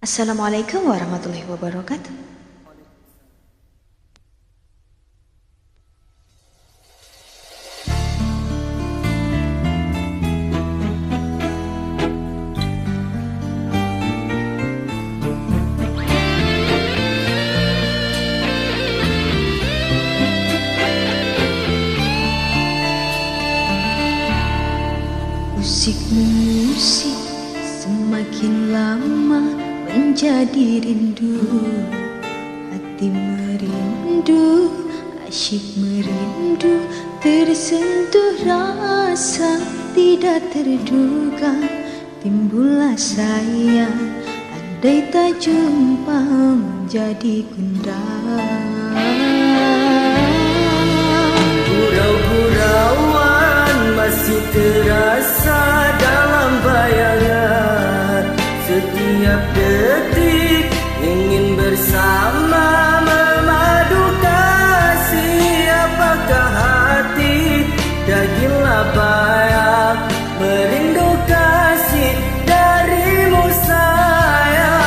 Assalamualaikum warahmatullahi wabarakatuh. Musik-musik semakin lama menjadi rindu, hati merindu, asyik merindu, tersentuh rasa tidak terduga, timbullah sayang, andai tak jumpa menjadi gundah. Gurau-gurauan masih terasa dalam bayangan, setiap detik ingin bersama memadu kasih. Apakah hati dah gila bayang merindu kasih darimu sayang.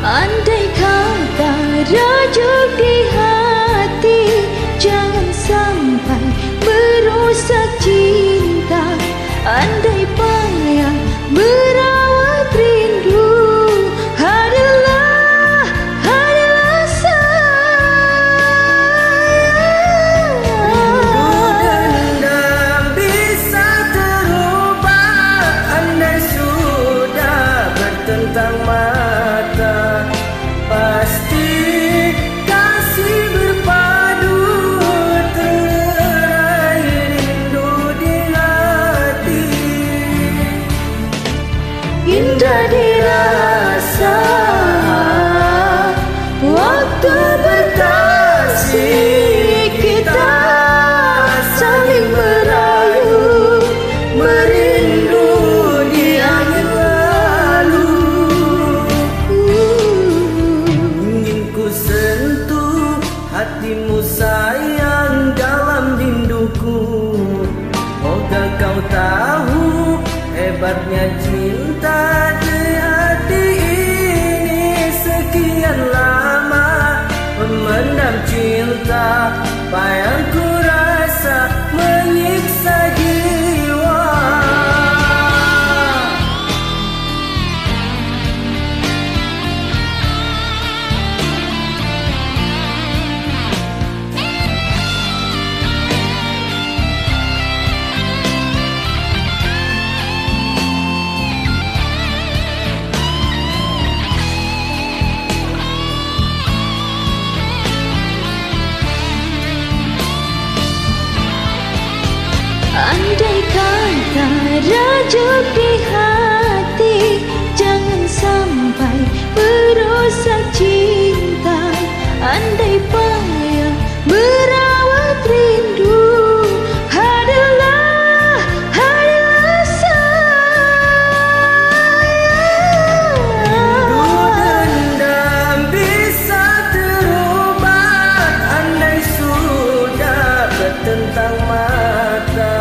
Andai kata rajuk di hati, jangan sampai merusak cinta. Andai payah merawat rindu, hadirlah sayang. Rindu dendam bisa terubah andai sudah bertentang mata. Pasti kasih berpadu terai rindu di hati. Indah dirasa waktu berkasih, kita saling merayu, Merindu di angin lalu. Ingin ku sentuh hatimu sayang dalam rinduku. Moga kau tahu hebatnya cinta di hati ini. Sekian lama memendam cinta, payah ku rasa menyiksa jiwa. andai kata rajuk di hati, jangan sampai merusak cinta. Andai payah merawat rindu, hadirlah sayang. Rindu dendam bisa terubah andai sudah bertentang mata.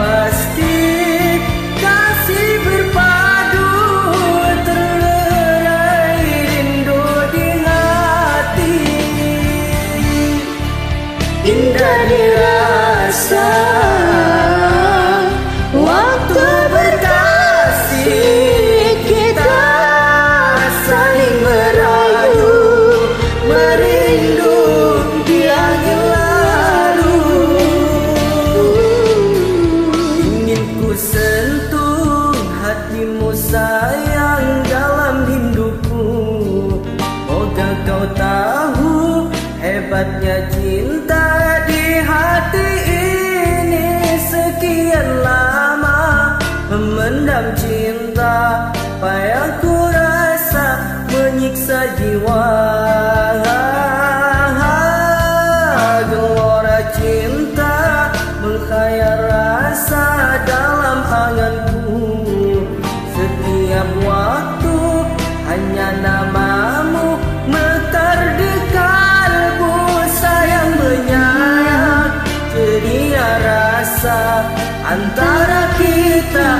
Pasti kasih berpadu terlerai rindu di hati. Indah dirasa waktu berkasih, kita saling merayu, merindu di angin lalu. Ingin ku sentuh hatimu sayang dalam rinduku. Moga kau tahu hebatnya cinta di hati ini. Sekian lama memendam cinta, payah ku rasa menyiksa jiwa. Gelora cinta menghayal rasa dalam anganku. Setiap waktu hanya namamu mekar di kalbu. Sayang menyayang, ceria rasa antara kita.